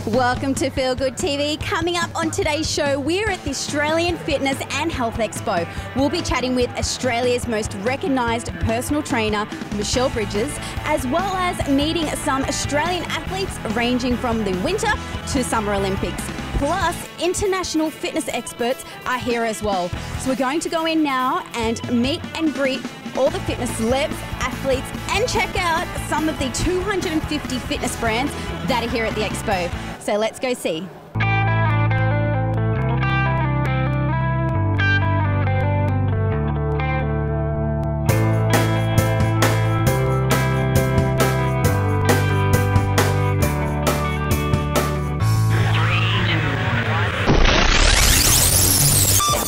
Welcome to Feel Good TV. Coming up on today's show, we're at the Australian Fitness and Health Expo. We'll be chatting with Australia's most recognised personal trainer, Michelle Bridges, as well as meeting some Australian athletes ranging from the Winter to Summer Olympics. Plus, international fitness experts are here as well. So we're going to go in now and meet and greet all the fitness celebs, athletes, and check out some of the 250 fitness brands that are here at the Expo. So let's go see.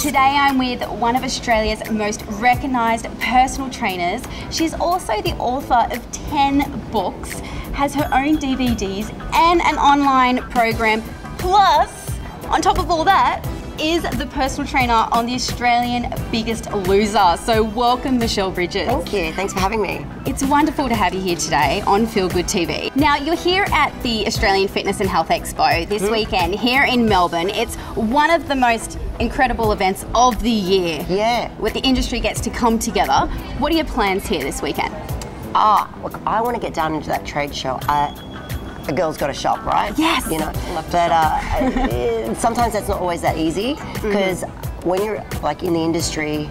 Today I'm with one of Australia's most recognised personal trainers. She's also the author of 10 books, has her own DVDs and an online program. Plus, on top of all that, is the personal trainer on the Australian Biggest Loser. So welcome, Michelle Bridges. Thank you, thanks for having me. It's wonderful to have you here today on Feel Good TV. Now, you're here at the Australian Fitness and Health Expo this weekend here in Melbourne. It's one of the most incredible events of the year. Yeah. Where the industry gets to come together. What are your plans here this weekend? Look, I want to get down into that trade show. A girl's got to shop, right? Yes. You know, but sometimes that's not always that easy because when you're like in the industry,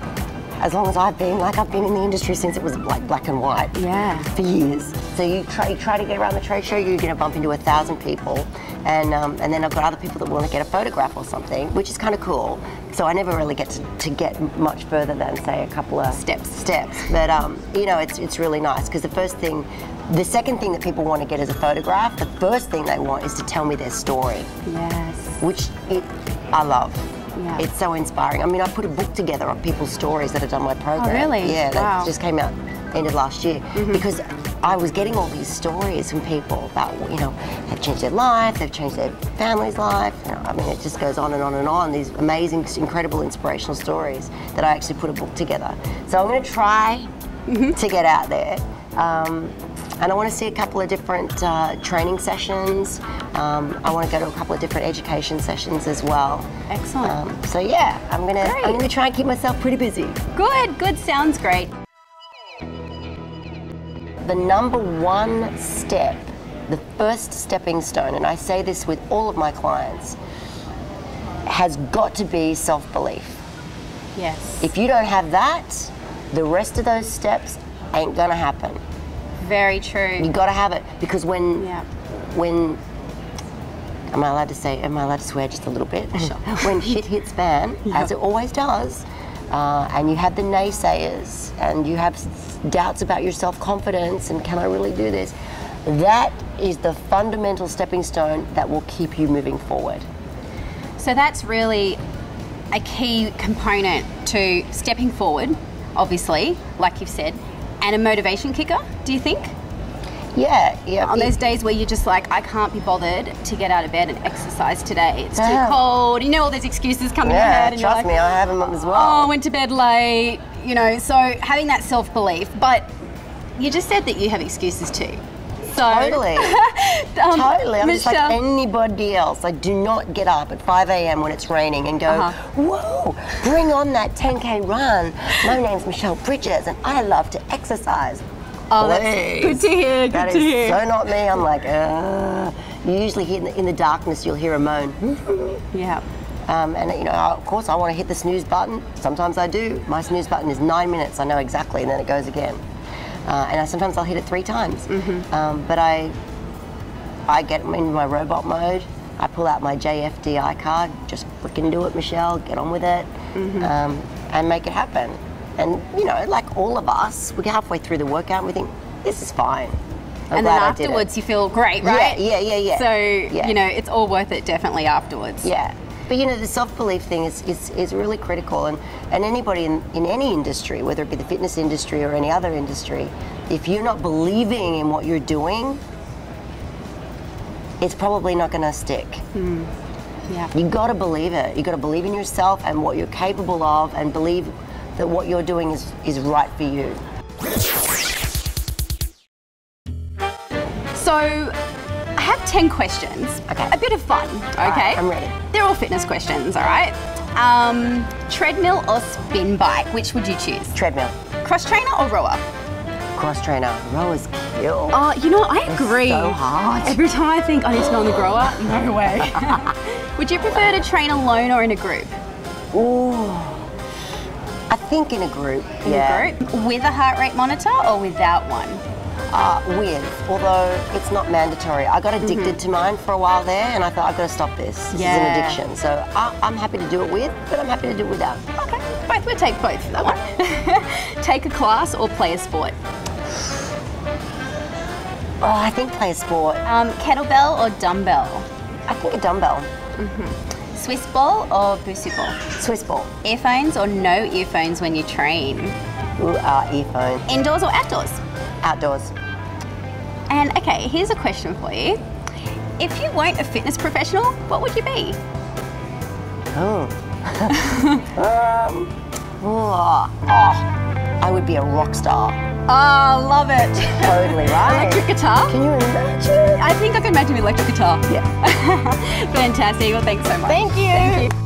as long as I've been in the industry since it was like black and white. Yeah. For years. So you try to get around the trade show, you're going to bump into 1,000 people, and then I've got other people that want to get a photograph or something, which is kind of cool. So I never really get to get much further than say a couple of steps. But you know, it's really nice because the second thing that people want to get is a photograph. The first thing they want is to tell me their story. Yes. Which I love. Yeah. It's so inspiring. I mean, I put a book together of people's stories that have done my program. Oh, really? Yeah, wow. that just came out end of last year because I was getting all these stories from people about, you know, they've changed their life, they've changed their family's life. You know, I mean, it just goes on and on and on. These amazing, incredible, inspirational stories that I actually put a book together. So I'm going to try to get out there. And I want to see a couple of different training sessions. I want to go to a couple of different education sessions as well. Excellent. So yeah, I'm gonna try and keep myself pretty busy. Good, sounds great. The number one step, the first stepping stone, and I say this with all of my clients, has got to be self-belief. Yes. If you don't have that, the rest of those steps ain't gonna happen. Very true. You got to have it because when am I allowed to swear just a little bit? Sure. When shit hits fan, as it always does, and you have the naysayers and you have doubts about your self-confidence and can I really do this? That is the fundamental stepping stone that will keep you moving forward. So that's really a key component to stepping forward, obviously, like you've said. And a motivation kicker, do you think? Yeah. On those days where you're just like, I can't be bothered to get out of bed and exercise today. It's too cold. You know, all those excuses come in your head. And trust you're like, me, I have them as well. Oh, I went to bed late. You know, so having that self-belief. But you just said that you have excuses too. So, totally. Totally. I'm just like Michelle, anybody else. I do not get up at 5 a.m. when it's raining and go, whoa, bring on that 10K run. My name's Michelle Bridges and I love to exercise. Oh, that's good to hear. That is so not me. I'm like, you usually hear in the darkness, you'll hear a moan. Yeah. And you know, of course, I want to hit the snooze button. Sometimes I do. My snooze button is 9 minutes. I know exactly, and then it goes again. And sometimes I'll hit it 3 times. But I get into my robot mode. I pull out my JFDI card. Just freaking do it, Michelle. Get on with it, and make it happen. And you know, like all of us, we get halfway through the workout and we think, this is fine. And then afterwards, you feel great, right? Yeah. So you know, it's all worth it definitely afterwards. Yeah. But you know, the self-belief thing is really critical, and anybody in any industry, whether it be the fitness industry or any other industry, if you're not believing in what you're doing, it's probably not going to stick. Yeah. You got to believe it. You got to believe in yourself and what you're capable of, and believe that what you're doing is right for you. So, have 10 questions. Okay. A bit of fun, okay? Right, I'm ready. They're all fitness questions, all right? Treadmill or spin bike, which would you choose? Treadmill. Cross trainer or rower? Cross trainer. Rowers kill. Oh, you know, I agree. So hard. Every time I think I need to go on the grower, no way. Would you prefer to train alone or in a group? Ooh. I think in a group. In a group? With a heart rate monitor or without one? With, although it's not mandatory. I got addicted to mine for a while there, and I thought I've got to stop this. This is an addiction. So I'm happy to do it with, but I'm happy to do it without. Okay, both. We'll take both for that one. Take a class or play a sport? Oh, I think play a sport. Kettlebell or dumbbell? I think a dumbbell. Swiss ball or Busu ball? Swiss ball. Earphones or no earphones when you train? Ooh, earphone. Indoors or outdoors? Outdoors. And okay, here's a question for you. If you weren't a fitness professional, what would you be? I would be a rock star. Oh, love it. Totally, right? Electric guitar? Can you imagine? I think I can imagine the electric guitar. Yeah. Fantastic. Well, thanks so much. Thank you. Thank you.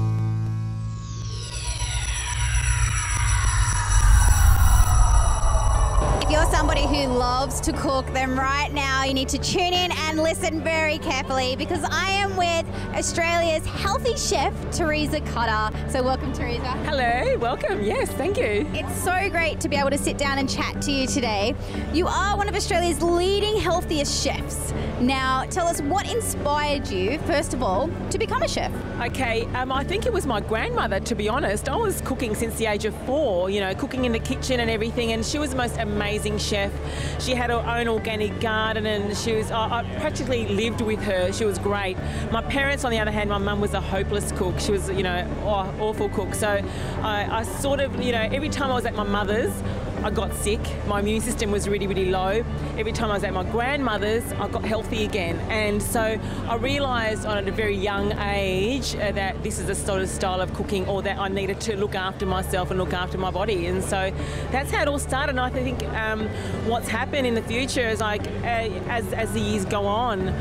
If you're somebody who loves to cook, then right now you need to tune in and listen very carefully because I am with Australia's healthy chef, Theresa Cutter. So welcome, Theresa. Hello, welcome. Yes, thank you. It's so great to be able to sit down and chat to you today. You are one of Australia's leading healthiest chefs. Now, tell us what inspired you, first of all, to become a chef? Okay, I think it was my grandmother, to be honest. I was cooking since the age of 4, you know, cooking in the kitchen and everything, and she was the most amazing chef. She had her own organic garden, and she was, I practically lived with her. She was great. My parents, on the other hand, my mum was a hopeless cook. She was, you know, awful cook. So I sort of, you know, every time I was at my mother's, I got sick. My immune system was really, really low. Every time I was at my grandmother's, I got healthy again. And so I realised at a very young age that this is a sort of style of cooking, or that I needed to look after myself and look after my body. And so that's how it all started. And I think what's happened in the future is, like, as the years go on,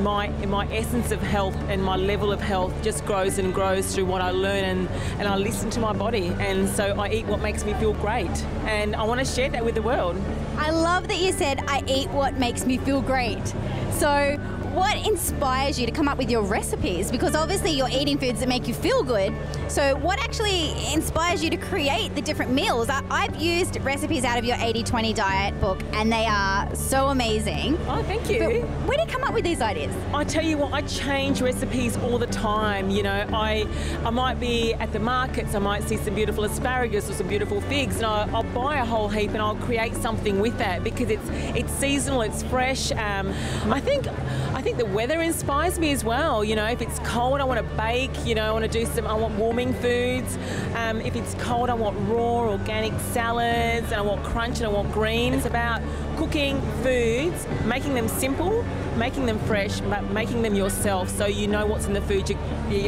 my essence of health and my level of health just grows and grows through what I learn, and I listen to my body, and so I eat what makes me feel great, and I want to share that with the world. I love that you said, I eat what makes me feel great. So what inspires you to come up with your recipes? Because obviously you're eating foods that make you feel good. So what actually inspires you to create the different meals? I've used recipes out of your 80-20 diet book, and they are so amazing. Oh, thank you. But where do you come up with these ideas? I tell you what, I change recipes all the time. You know, I might be at the markets, I might see some beautiful asparagus or some beautiful figs, and I'll buy a whole heap and I'll create something with that because it's seasonal, it's fresh. I think the weather inspires me as well. You know, if it's cold, I want to bake. You know, I want warming foods. If it's cold, I want raw organic salads, and I want crunch, and I want green. It's about cooking foods, making them simple, making them fresh, but making them yourself, so you know what's in the food you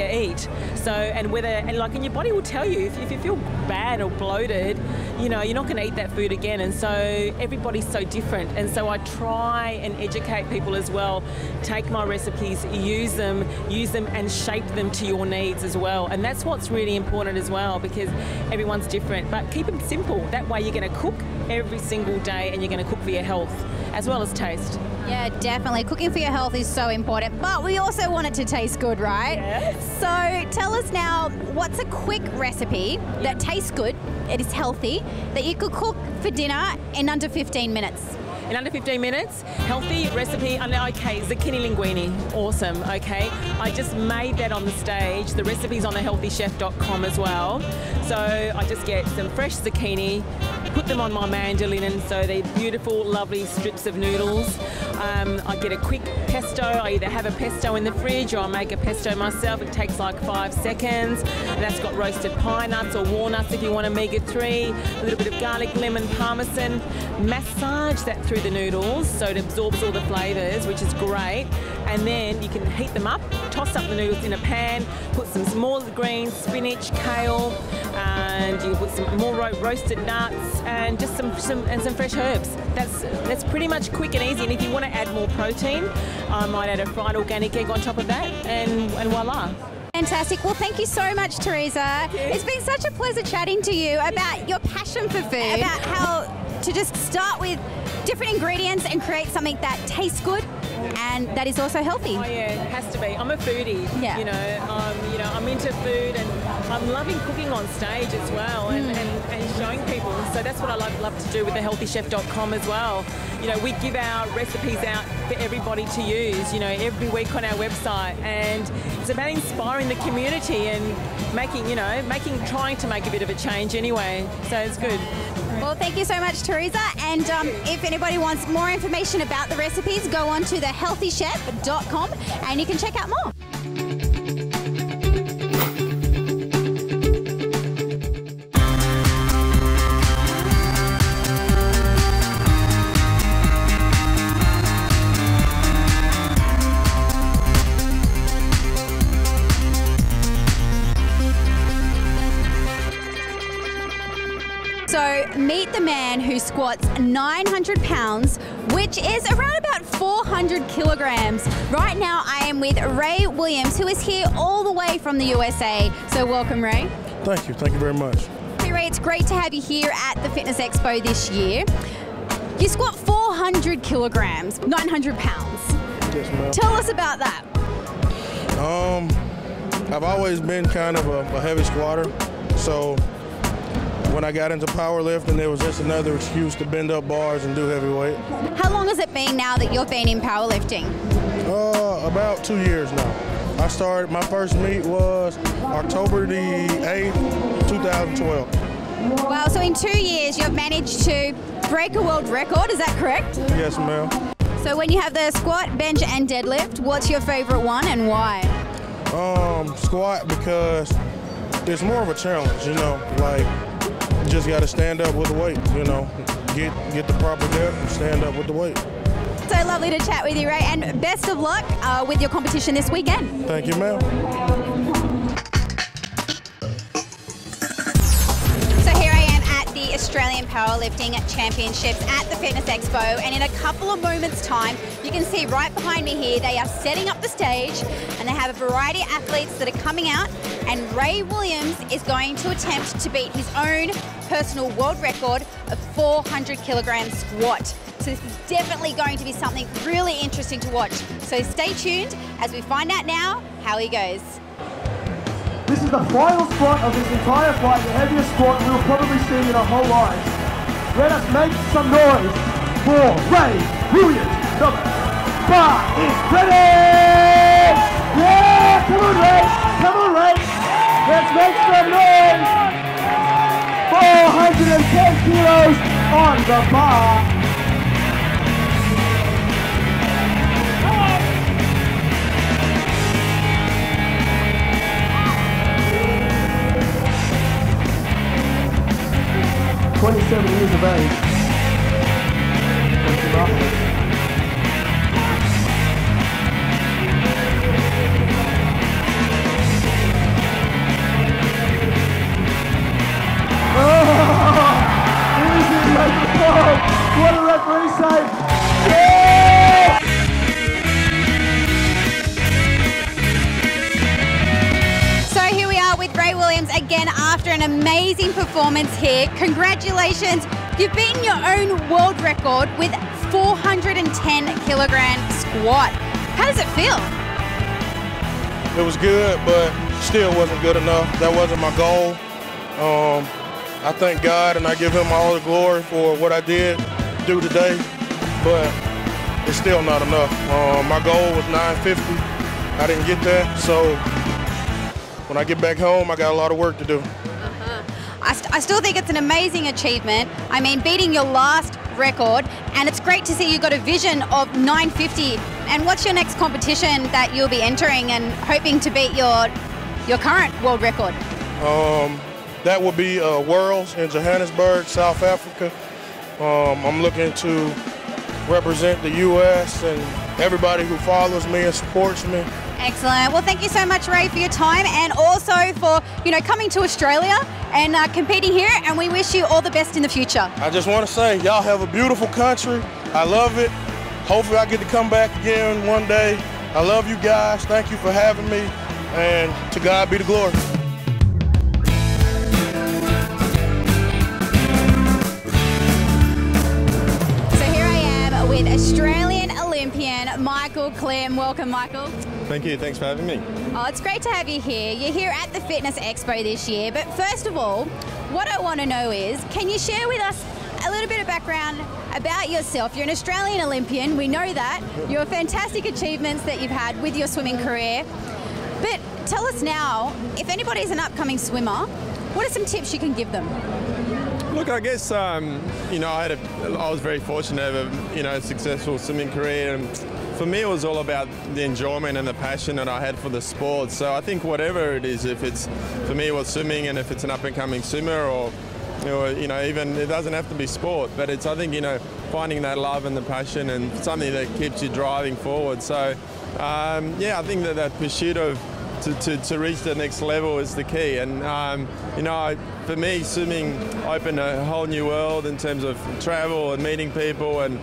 eat. So, and your body will tell you if you feel bad or bloated, you know, you're not going to eat that food again. And so everybody's so different, and so I try and educate people as well. Take my recipes, use them and shape them to your needs as well. And that's what's really important as well, because everyone's different, but keep them simple. That way you're going to cook every single day, and you're going to cook for your health as well as taste. Yeah, definitely. Cooking for your health is so important, but we also want it to taste good, right? Yes. So tell us now, what's a quick recipe that tastes good, it is healthy, that you could cook for dinner in under 15 minutes? In under 15 minutes, healthy recipe. Okay, zucchini linguine, awesome. Okay, I just made that on the stage. The recipe's on thehealthychef.com as well. So I just get some fresh zucchini, put them on my mandolin, and so they're beautiful, lovely strips of noodles. I get a quick pesto. I either have a pesto in the fridge or I make a pesto myself. It takes like 5 seconds. And that's got roasted pine nuts or walnuts if you want omega-3, a little bit of garlic, lemon, parmesan. Massage that fat through the noodles, so it absorbs all the flavours, which is great. And then you can heat them up, toss up the noodles in a pan, put some more greens, spinach, kale, and you put some more roasted nuts and just some fresh herbs. That's pretty much quick and easy. And if you want to add more protein, I might add a fried organic egg on top of that, and voila. Fantastic. Well, thank you so much, Theresa. It's been such a pleasure chatting to you about your passion for food, about how to just start with different ingredients and create something that tastes good and that is also healthy. Oh yeah, it has to be. I'm a foodie. Yeah. You know, I'm into food, and I'm loving cooking on stage as well, and showing people. So that's what I love to do with thehealthychef.com as well. You know, we give our recipes out for everybody to use, you know, every week on our website, and it's about inspiring the community and trying to make a bit of a change anyway. So it's good. Well, thank you so much, Theresa. And if anybody wants more information about the recipes, go on to thehealthychef.com and you can check out more. So meet the man who squats 900 pounds, which is around about 400 kilograms. Right now I am with Ray Williams, who is here all the way from the USA. So welcome, Ray. Thank you very much. Hey Ray, it's great to have you here at the Fitness Expo this year. You squat 400 kilograms, 900 pounds. Yes, ma'am. Tell us about that. I've always been kind of a heavy squatter, so when I got into powerlifting, there was just another excuse to bend up bars and do heavy weight. How long has it been now that you've been in powerlifting? About 2 years now. I started, my first meet was October the 8th, 2012. Wow, so in 2 years you've managed to break a world record, is that correct? Yes, ma'am. So when you have the squat, bench and deadlift, what's your favorite one and why? Squat, because it's more of a challenge, you know, like, you just got to stand up with the weight, you know, get the proper depth and stand up with the weight. So lovely to chat with you, Ray, and best of luck with your competition this weekend. Thank you, ma'am. So here I am at the Australian Powerlifting Championships at the Fitness Expo, and in a couple of moments' time, you can see right behind me here, they are setting up the stage, and they have a variety of athletes that are coming out, and Ray Williams is going to attempt to beat his own personal world record of 400 kilogram squat. So this is definitely going to be something really interesting to watch. So stay tuned as we find out now how he goes. This is the final squat of this entire flight, the heaviest squat we'll probably see in our whole lives. Let us make some noise for Ray Williams. The bar is ready! Yeah! Come on, Ray! Come on, Ray! Let's make some noise! 410 kilos on the bar. "27 years of age." That's enough. Easy, like the ball. What a referee say? Yeah! So here we are with Ray Williams again after an amazing performance here. Congratulations, you've beaten your own world record with 410 kilogram squat. How does it feel? It was good, but still wasn't good enough. That wasn't my goal. I thank God and I give him all the glory for what I did do today, but it's still not enough. My goal was 950. I didn't get that, so when I get back home, I got a lot of work to do. I still think it's an amazing achievement. I mean, beating your last record, and it's great to see you got a vision of 950. And what's your next competition that you'll be entering and hoping to beat your current world record? That will be Worlds in Johannesburg, South Africa. I'm looking to represent the U.S. and everybody who follows me and supports me. Excellent. Well, thank you so much, Ray, for your time and also for, coming to Australia and competing here, and we wish you all the best in the future. I just want to say, y'all have a beautiful country. I love it. Hopefully I get to come back again one day. I love you guys. Thank you for having me, and to God be the glory. With Australian Olympian Michael Klim. Welcome, Michael. Thank you. Thanks for having me. Oh, it's great to have you here. You're here at the Fitness Expo this year, but first of all, what I want to know is, can you share with us a little bit of background about yourself? You're an Australian Olympian, we know that. Your fantastic achievements that you've had with your swimming career. But tell us now, if anybody's an upcoming swimmer, what are some tips you can give them? Look, I guess I was very fortunate to have a successful swimming career, and for me it was all about the enjoyment and the passion that I had for the sport. So I think whatever it is, if it's, for me it was swimming, and if it's an up and coming swimmer, or even it doesn't have to be sport, but it's, I think, finding that love and the passion and something that keeps you driving forward. So I think that pursuit of to reach the next level is the key. And for me, swimming opened a whole new world in terms of travel and meeting people and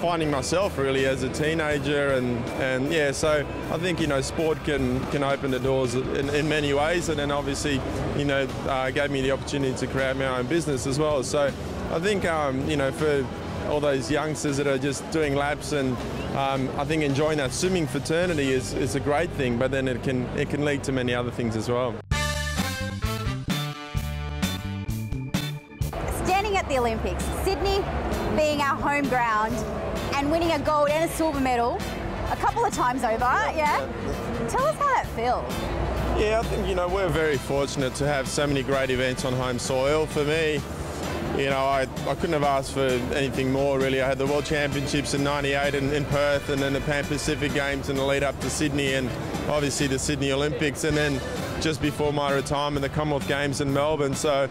finding myself really as a teenager. And so I think sport can open the doors in many ways, and then obviously gave me the opportunity to create my own business as well. So I think for all those youngsters that are just doing laps, and I think enjoying that swimming fraternity is a great thing, but then it can lead to many other things as well. Standing at the Olympics, Sydney being our home ground and winning a gold and a silver medal a couple of times over, yeah? Tell us how that feels. Yeah, I think we're very fortunate to have so many great events on home soil. For me, I couldn't have asked for anything more, really. I had the World Championships in '98 in Perth, and then the Pan Pacific Games in the lead up to Sydney, and obviously the Sydney Olympics, and then just before my retirement, the Commonwealth Games in Melbourne. So,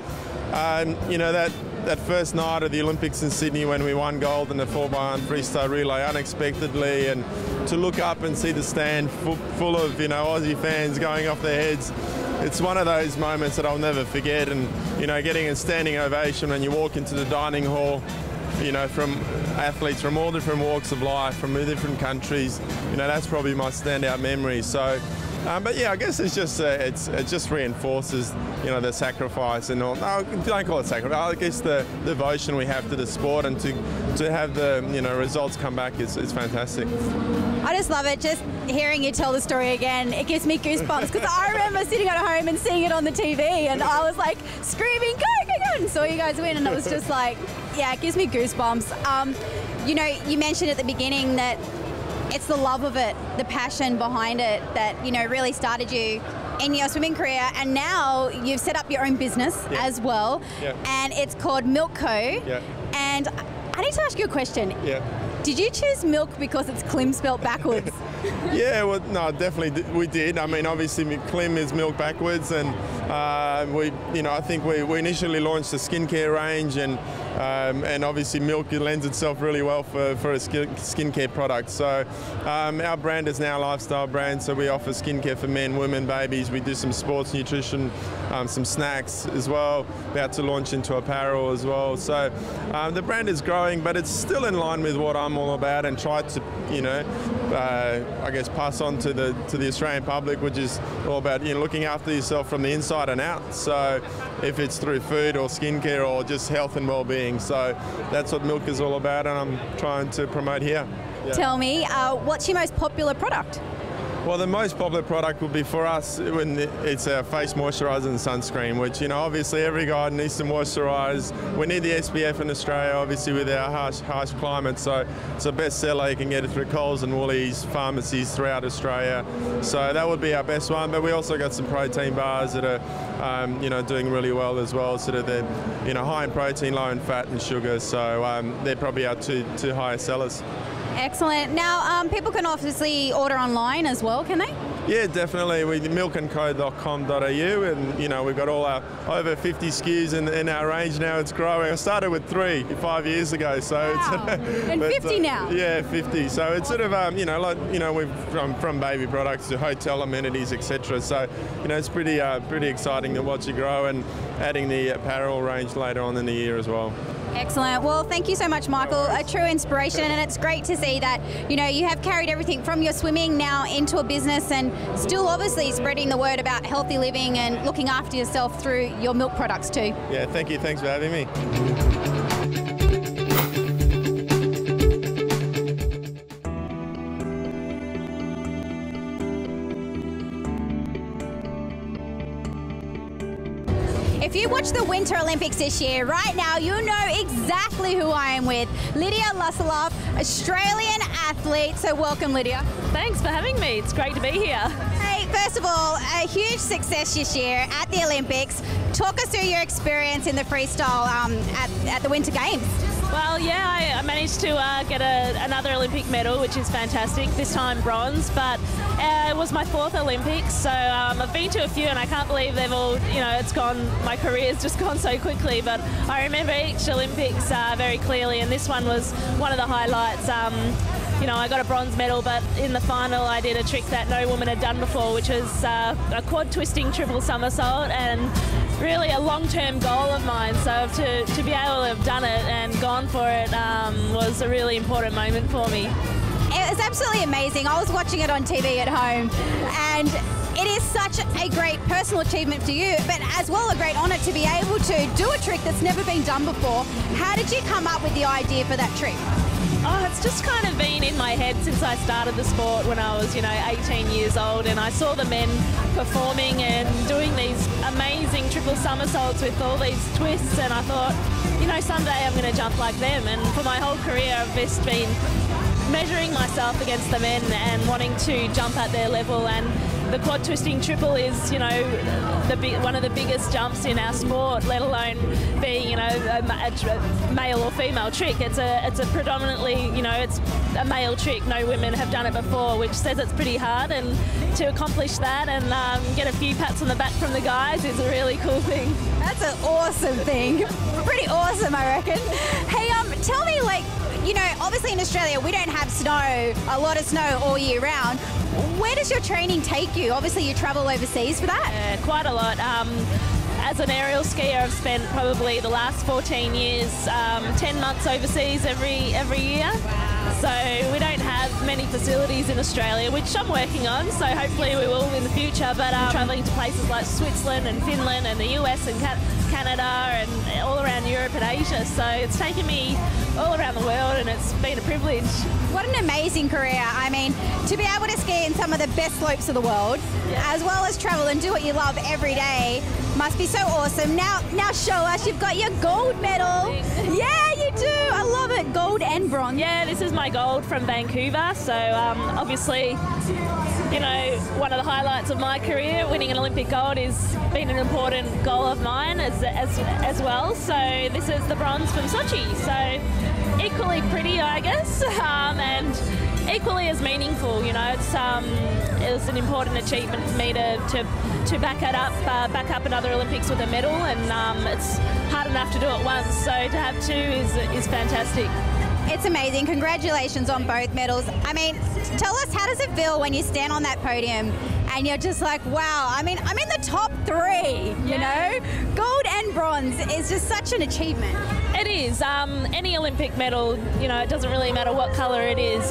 that first night of the Olympics in Sydney when we won gold in the 4x1 freestyle relay unexpectedly, and to look up and see the stand full of Aussie fans going off their heads, it's one of those moments that I'll never forget. And getting a standing ovation when you walk into the dining hall, from athletes from all different walks of life, from different countries, that's probably my standout memory. So, but yeah, I guess it's just it just reinforces the sacrifice and all. No, don't call it sacrifice. I guess the devotion we have to the sport, and to have the results come back is fantastic. I just love it. Just hearing you tell the story again, it gives me goosebumps, because I remember sitting at home and seeing it on the TV, and I was like screaming, go, go, go, and saw you guys win, and it was just like, yeah, it gives me goosebumps. You mentioned at the beginning that it's the love of it, the passion behind it that, really started you in your swimming career, and now you've set up your own business as well, and it's called Milk Co. And I need to ask you a question. Did you choose milk because it's Klim spelt backwards? Yeah, well, no, definitely we did. I mean, obviously Klim is milk backwards, and I think we initially launched a skincare range, and obviously milk lends itself really well for a skincare product. So our brand is now a lifestyle brand, so we offer skincare for men, women, babies. We do some sports nutrition, some snacks as well, about to launch into apparel as well. So the brand is growing, but it's still in line with what I'm all about, and try to, I guess, pass on to the Australian public, which is all about looking after yourself from the inside and out. So if it's through food or skincare or just health and well-being, so that's what milk is all about, and I'm trying to promote here. Tell me, what's your most popular product? Well, the most popular product would be for us when it's our face moisturiser and sunscreen, which, obviously every guy needs to moisturise. We need the SPF in Australia, obviously, with our harsh climate, so it's a bestseller. You can get it through Coles and Woolies, pharmacies throughout Australia. So that would be our best one, but we also got some protein bars that are, doing really well as well. So that they're, high in protein, low in fat and sugar. So they're probably our two highest sellers. Excellent. Now, people can obviously order online as well, can they? Yeah, definitely. We milkandco.com.au, and you know, we've got all our over 50 SKUs in our range now. It's growing. I started with 3 5 years ago, so wow. it's and 50 now. Yeah, 50. So it's sort of you know, like, you know, we've from baby products to hotel amenities, etc. So you know, it's pretty exciting to watch it grow, and adding the apparel range later on in the year as well. Excellent. Well, thank you so much, Michael. A true inspiration, and it's great to see that, you know, you have carried everything from your swimming now into a business, and still obviously spreading the word about healthy living and looking after yourself through your milk products too. Yeah, thank you. Thanks for having me. If you watch the Winter Olympics this year, right now you know exactly who I am with. Lydia Lassila, Australian athlete. So welcome, Lydia. Thanks for having me. It's great to be here. Hey, first of all, a huge success this year at the Olympics. Talk us through your experience in the freestyle at the Winter Games. Well, yeah, I managed to get another Olympic medal, which is fantastic. This time bronze, but it was my 4th Olympics, so I've been to a few, and I can't believe they've all, you know, it's gone. My career's just gone so quickly. But I remember each Olympics very clearly, and this one was one of the highlights. You know, I got a bronze medal, but in the final I did a trick that no woman had done before, which was a quad twisting triple somersault, and really a long-term goal of mine. So to be able to have done it and gone for it was a really important moment for me. It was absolutely amazing. I was watching it on TV at home, and it is such a great personal achievement for you, but as well a great honour to be able to do a trick that's never been done before. How did you come up with the idea for that trick? Oh, it's just kind of been in my head since I started the sport when I was, you know, 18 years old, and I saw the men performing and doing these amazing triple somersaults with all these twists, and I thought, you know, someday I'm going to jump like them. And for my whole career I've just been measuring myself against the men and wanting to jump at their level, and the quad twisting triple is, you know, one of the biggest jumps in our sport, let alone being, you know, a male or female trick. It's a predominantly, you know, it's a male trick. No women have done it before, which says it's pretty hard, and to accomplish that and get a few pats on the back from the guys is a really cool thing. That's an awesome thing. Pretty awesome, I reckon. Hey, tell me, like, you know, obviously in Australia we don't have snow, a lot of snow all year round. Where does your training take you? Obviously you travel overseas for that. Yeah, quite a lot. As an aerial skier, I've spent probably the last 14 years, 10 months overseas every year. Wow. So we don't have many facilities in Australia, which I'm working on, so hopefully we will in the future. But travelling to places like Switzerland and Finland and the US and Canada and all around Europe and Asia. So it's taken me all around the world, and it's been a privilege. What an amazing career. I mean, to be able to ski in some of the best slopes of the world, as well as travel and do what you love every day, must be so awesome. Now show us, you've got your gold medal. Yeah, you do. I love it. Gold and bronze. Yeah, this is my gold from Vancouver. So obviously, you know, one of the highlights of my career, winning an Olympic gold, has been an important goal of mine as well. So this is the bronze from Sochi. So equally pretty, I guess, and equally as meaningful. You know, it was an important achievement for me to back up another Olympics with a medal, and it's hard enough to do it once. So to have 2 is fantastic. It's amazing. Congratulations on both medals. I mean, tell us, how does it feel when you stand on that podium and you're just like, wow, I mean, I'm in the top 3, you know? Gold and bronze is just such an achievement. It is. Any Olympic medal, you know, it doesn't really matter what colour it is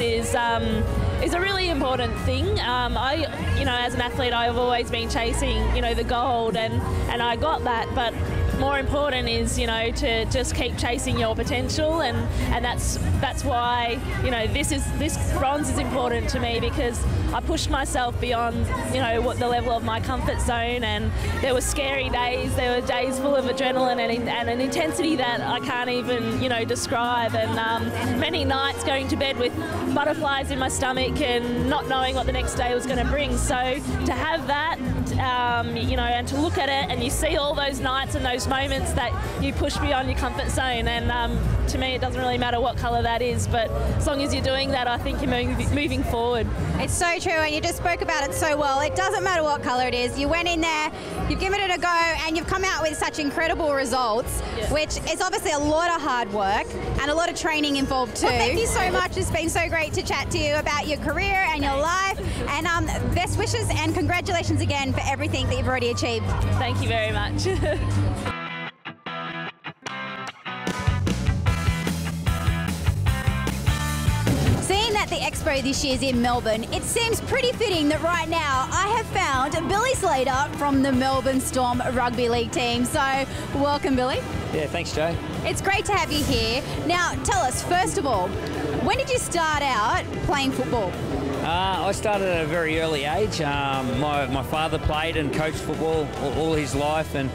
a really important thing. You know, as an athlete, I've always been chasing, you know, the gold, and I got that, but more important is, you know, to just keep chasing your potential, and that's why, you know, this bronze is important to me, because I pushed myself beyond, you know, what the level of my comfort zone, and there were scary days, there were days full of adrenaline and an intensity that I can't even, you know, describe, and many nights going to bed with butterflies in my stomach and not knowing what the next day was going to bring. So to have that, you know, and to look at it and you see all those nights and those moments that you push beyond your comfort zone, and to me, it doesn't really matter what colour that is, but as long as you're doing that, I think you're moving forward. It's so true, and you just spoke about it so well. It doesn't matter what colour it is. You went in there, you've given it a go, and you've come out with such incredible results, which is obviously a lot of hard work and a lot of training involved too. Well, thank you so much. It's been so great to chat to you about your career and your life, and best wishes and congratulations again for everything that you've already achieved. Thank you very much. Seeing that the Expo this year is in Melbourne, it seems pretty fitting that right now I have found Billy Slater from the Melbourne Storm Rugby League team. So welcome, Billy. Yeah, thanks, Joe. It's great to have you here. Now, tell us, first of all, when did you start out playing football? I started at a very early age. My father played and coached football all his life, and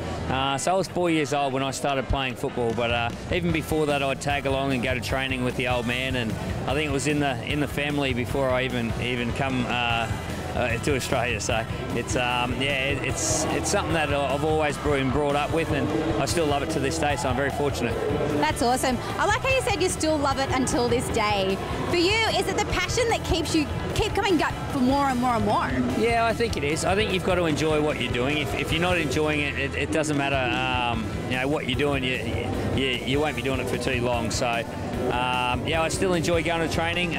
so I was 4 years old when I started playing football. But even before that, I'd tag along and go to training with the old man, and I think it was in the family before I even come to Australia. So it's it's something that I've always been brought up with, and I still love it to this day. So I'm very fortunate. That's awesome. I like how you said you still love it until this day. For you, is it the passion that keeps you keep coming back for more and more and more? Yeah, I think it is. I think you've got to enjoy what you're doing. If you're not enjoying it, it doesn't matter. What you're doing. You won't be doing it for too long. So. I still enjoy going to training.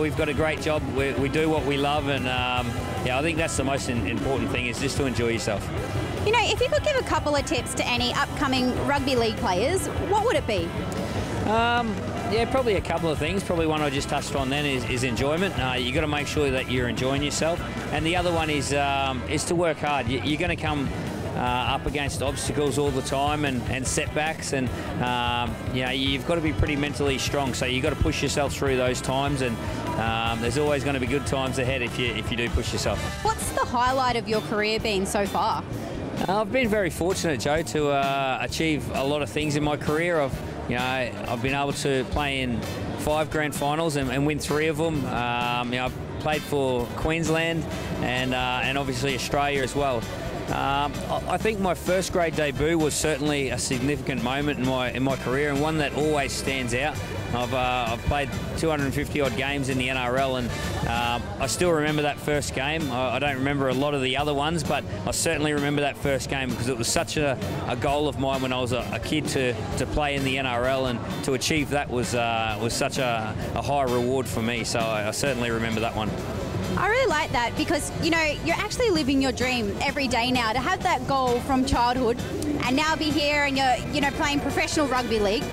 We've got a great job. We do what we love, and I think that's the most important thing, is just to enjoy yourself. You know, if you could give a couple of tips to any upcoming rugby league players, what would it be? Probably a couple of things. Probably one I just touched on then is enjoyment. You've got to make sure that you're enjoying yourself. And the other one is to work hard. You're going to come up against obstacles all the time and setbacks, and you've got to be pretty mentally strong, so you've got to push yourself through those times, and there's always going to be good times ahead if you do push yourself. What's the highlight of your career been so far? I've been very fortunate, Joe, to achieve a lot of things in my career. I've been able to play in 5 grand finals and win 3 of them. I've played for Queensland and obviously Australia as well. I think my first grade debut was certainly a significant moment in my career, and one that always stands out. I've played 250 odd games in the NRL, and I still remember that first game. I don't remember a lot of the other ones, but I certainly remember that first game because it was such a goal of mine when I was a kid to play in the NRL, and to achieve that was such a high reward for me. So I certainly remember that one. I really like that because, you're actually living your dream every day now. To have that goal from childhood and now be here and you're playing professional rugby league.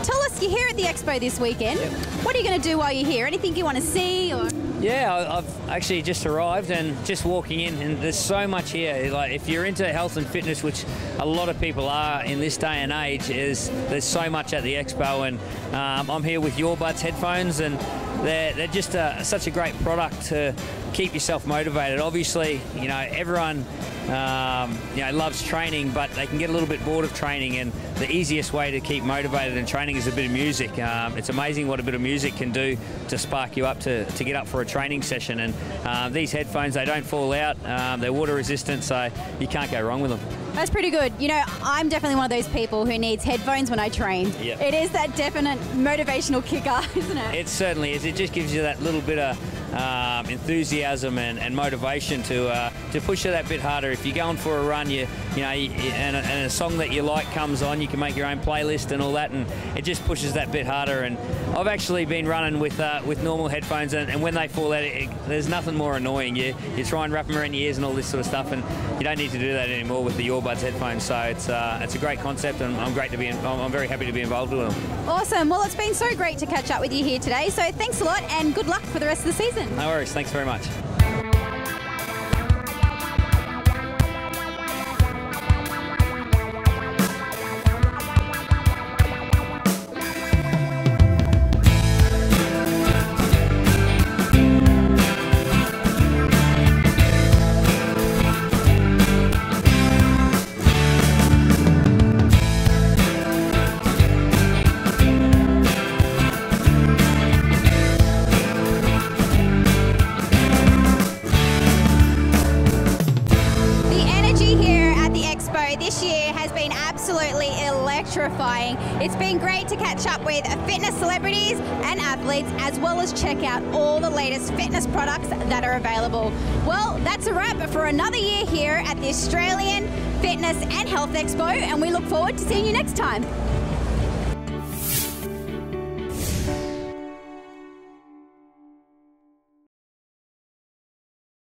Tell us, you're here at the Expo this weekend. Yep. What are you going to do while you're here? Anything you want to see? Or? Yeah, I've actually just arrived and just walking in, and there's so much here. Like, if you're into health and fitness, which a lot of people are in this day and age, there's so much at the Expo, and I'm here with Earbuds headphones, and they're just such a great product to keep yourself motivated. Obviously, everyone loves training, but they can get a little bit bored of training, and the easiest way to keep motivated in training is a bit of music. It's amazing what a bit of music can do to spark you up to get up for a training session, and these headphones, they don't fall out, they're water resistant, so you can't go wrong with them. That's pretty good. I'm definitely one of those people who needs headphones when I train. Yep. It is that definite motivational kicker, isn't it? It certainly is. It just gives you that little bit of enthusiasm and motivation to push it that bit harder. If you're going for a run, and a song that you like comes on, you can make your own playlist and all that, and it just pushes that bit harder. And I've actually been running with normal headphones, and when they fall out, there's nothing more annoying. You try and wrap them around your ears and all this sort of stuff, and you don't need to do that anymore with the Earbuds headphones. So it's a great concept, and I'm very happy to be involved with them. Awesome. Well, it's been so great to catch up with you here today. So thanks a lot, and good luck for the rest of the season. No worries. Thanks very much. electrifying. It's been great to catch up with fitness celebrities and athletes, as well as check out all the latest fitness products that are available. Well, that's a wrap for another year here at the Australian Fitness and Health Expo, and we look forward to seeing you next time.